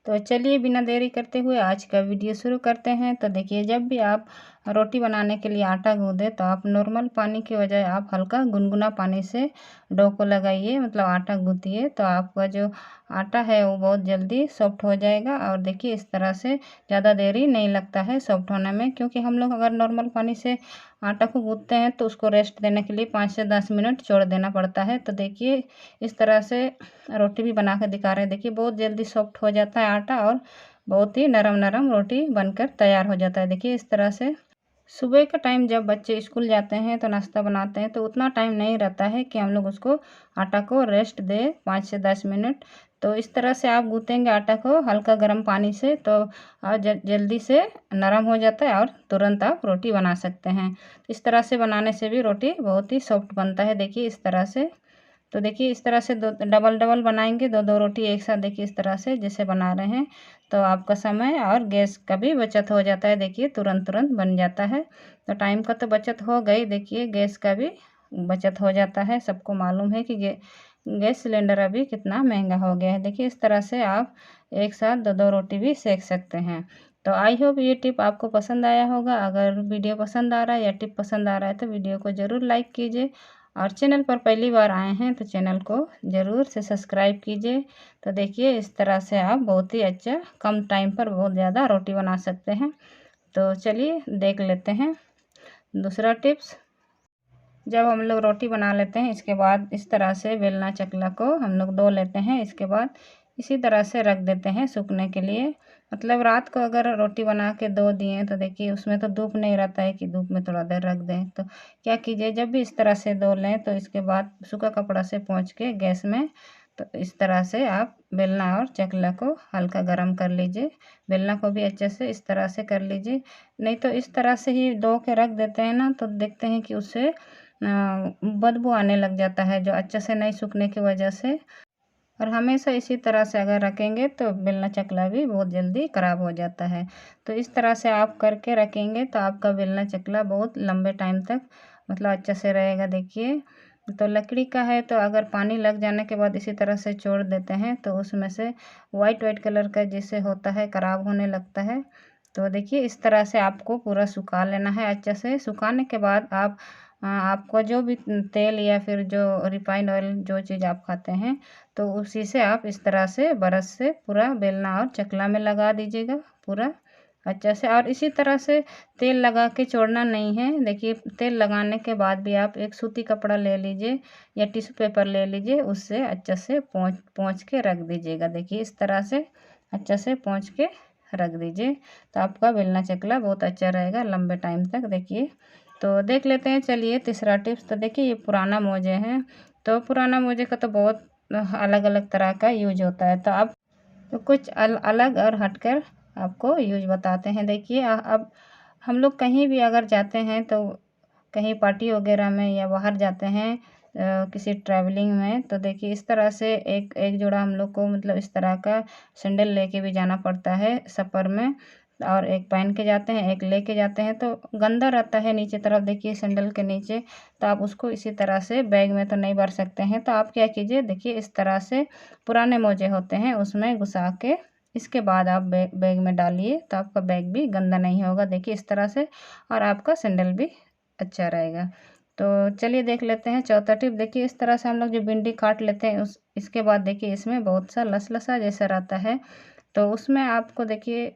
तो चलिए बिना देरी करते हुए आज का वीडियो शुरू करते हैं। तो देखिए, जब भी आप रोटी बनाने के लिए आटा गूँधे तो आप नॉर्मल पानी की बजाय आप हल्का गुनगुना पानी से डो को लगाइए, मतलब आटा गूँथिए। तो आपका जो आटा है वो बहुत जल्दी सॉफ्ट हो जाएगा। और देखिए, इस तरह से ज़्यादा देरी नहीं लगता है सॉफ्ट होने में, क्योंकि हम लोग अगर नॉर्मल पानी से आटा को गूँथते हैं तो उसको रेस्ट देने के लिए 5 से 10 मिनट छोड़ देना पड़ता है। तो देखिए, इस तरह से रोटी भी बना कर दिखा रहे हैं। देखिए, बहुत जल्दी सॉफ्ट हो जाता है आटा और बहुत ही नरम नरम रोटी बनकर तैयार हो जाता है। देखिए, इस तरह से सुबह का टाइम जब बच्चे स्कूल जाते हैं तो नाश्ता बनाते हैं तो उतना टाइम नहीं रहता है कि हम लोग उसको आटा को रेस्ट दें 5 से 10 मिनट। तो इस तरह से आप गूँथेंगे आटा को हल्का गर्म पानी से तो जल्दी से नरम हो जाता है और तुरंत आप रोटी बना सकते हैं। इस तरह से बनाने से भी रोटी बहुत ही सॉफ्ट बनता है। देखिए, इस तरह से। तो देखिए, इस तरह से दो डबल डबल बनाएंगे, दो दो रोटी एक साथ। देखिए, इस तरह से जैसे बना रहे हैं तो आपका समय और गैस का भी बचत हो जाता है। देखिए, तुरंत तुरंत बन जाता है। तो टाइम का तो बचत हो गई, देखिए गैस का भी बचत हो जाता है। सबको मालूम है कि गैस सिलेंडर अभी कितना महंगा हो गया है। देखिए, इस तरह से आप एक साथ दो दो रोटी भी सेक सकते हैं। तो आई होप ये टिप आपको पसंद आया होगा। अगर वीडियो पसंद आ रहा है या टिप पसंद आ रहा है तो वीडियो को ज़रूर लाइक कीजिए, और चैनल पर पहली बार आए हैं तो चैनल को ज़रूर से सब्सक्राइब कीजिए। तो देखिए, इस तरह से आप बहुत ही अच्छा कम टाइम पर बहुत ज़्यादा रोटी बना सकते हैं। तो चलिए देख लेते हैं दूसरा टिप्स। जब हम लोग रोटी बना लेते हैं इसके बाद इस तरह से बेलना चकला को हम लोग धो लेते हैं। इसके बाद इसी तरह से रख देते हैं सूखने के लिए। मतलब रात को अगर रोटी बना के धो दिए तो देखिए, उसमें तो धूप नहीं रहता है कि धूप में थोड़ा देर रख दें। तो क्या कीजिए, जब भी इस तरह से धो लें तो इसके बाद सूखा कपड़ा से पोंछ के गैस में तो इस तरह से आप बेलना और चकला को हल्का गर्म कर लीजिए। बेलना को भी अच्छे से इस तरह से कर लीजिए। नहीं तो इस तरह से ही धो के रख देते हैं ना तो देखते हैं कि उससे बदबू आने लग जाता है, जो अच्छे से नहीं सूखने की वजह से। और हमेशा इसी तरह से अगर रखेंगे तो बेलना चकला भी बहुत जल्दी ख़राब हो जाता है। तो इस तरह से आप करके रखेंगे तो आपका बेलना चकला बहुत लंबे टाइम तक मतलब अच्छे से रहेगा। देखिए, तो लकड़ी का है तो अगर पानी लग जाने के बाद इसी तरह से छोड़ देते हैं तो उसमें से वाइट वाइट कलर का जैसे होता है ख़राब होने लगता है। तो देखिए, इस तरह से आपको पूरा सुखा लेना है अच्छे से। सुखाने के बाद आप आपको जो भी तेल या फिर जो रिफाइंड ऑयल जो चीज़ आप खाते हैं तो उसी से आप इस तरह से ब्रश से पूरा बेलना और चकला में लगा दीजिएगा पूरा अच्छे से। और इसी तरह से तेल लगा के छोड़ना नहीं है। देखिए, तेल लगाने के बाद भी आप एक सूती कपड़ा ले लीजिए या टिश्यू पेपर ले लीजिए, उससे अच्छे से पोंछ पोंछ के रख दीजिएगा। देखिए, इस तरह से अच्छे से पोंछ के रख दीजिए तो आपका बेलना चकला बहुत अच्छा रहेगा लंबे टाइम तक। देखिए, तो देख लेते हैं चलिए तीसरा टिप्स। तो देखिए, ये पुराना मोजे हैं। तो पुराना मोजे का तो बहुत अलग अलग तरह का यूज होता है। तो अब तो कुछ अलग और हटकर आपको यूज बताते हैं। देखिए, अब हम लोग कहीं भी अगर जाते हैं तो कहीं पार्टी वगैरह में या बाहर जाते हैं किसी ट्रैवलिंग में तो देखिए, इस तरह से एक एक जोड़ा हम लोग को मतलब इस तरह का सैंडल लेके भी जाना पड़ता है सफ़र में। और एक पहन के जाते हैं, एक लेके जाते हैं तो गंदा रहता है नीचे तरफ। देखिए, सैंडल के नीचे तो आप उसको इसी तरह से बैग में तो नहीं भर सकते हैं। तो आप क्या कीजिए, देखिए इस तरह से पुराने मोजे होते हैं उसमें घुसा के इसके बाद आप बैग में डालिए तो आपका बैग भी गंदा नहीं होगा। देखिए, इस तरह से और आपका सैंडल भी अच्छा रहेगा। तो चलिए देख लेते हैं चौथा टिप। देखिए, इस तरह से हम लोग जो भिंडी काट लेते हैं इसके बाद देखिए इसमें बहुत सा लसलसा जैसा रहता है। तो उसमें आपको देखिए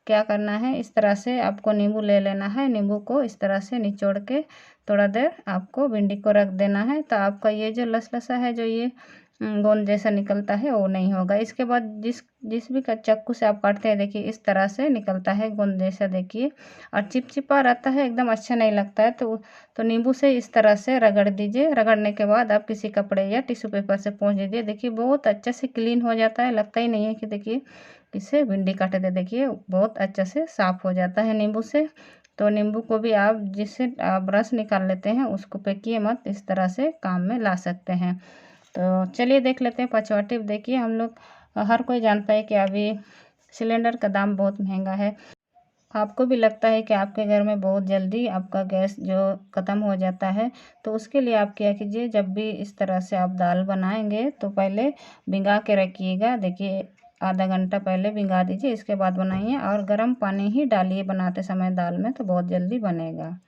क्या करना है, इस तरह से आपको नींबू ले लेना है। नींबू को इस तरह से निचोड़ के थोड़ा देर आपको भिंडी को रख देना है तो आपका ये जो लसलसा है जो ये गोंद जैसा निकलता है वो नहीं होगा। इसके बाद जिस जिस भी चाकू से आप काटते हैं देखिए इस तरह से निकलता है गोंद जैसा। देखिए, और चिपचिपा रहता है, एकदम अच्छा नहीं लगता है। तो नींबू से इस तरह से रगड़ दीजिए। रगड़ने के बाद आप किसी कपड़े या टिश्यू पेपर से पोंछ दीजिए। देखिए, बहुत अच्छे से क्लीन हो जाता है, लगता ही नहीं है कि देखिए इससे भिंडी काटे थे। देखिए, बहुत अच्छे से साफ़ हो जाता है नींबू से। तो नींबू को भी आप जिससे आप रस निकाल लेते हैं उसको फेंकिए मत, इस तरह से काम में ला सकते हैं। तो चलिए देख लेते हैं पाँचवा टिप। देखिए, हम लोग हर कोई जानता है कि अभी सिलेंडर का दाम बहुत महंगा है। आपको भी लगता है कि आपके घर में बहुत जल्दी आपका गैस जो ख़त्म हो जाता है। तो उसके लिए आप क्या कीजिए, जब भी इस तरह से आप दाल बनाएंगे तो पहले भिंगा के रखिएगा। देखिए, आधा घंटा पहले भिगा दीजिए, इसके बाद बनाइए और गर्म पानी ही डालिए बनाते समय दाल में, तो बहुत जल्दी बनेगा।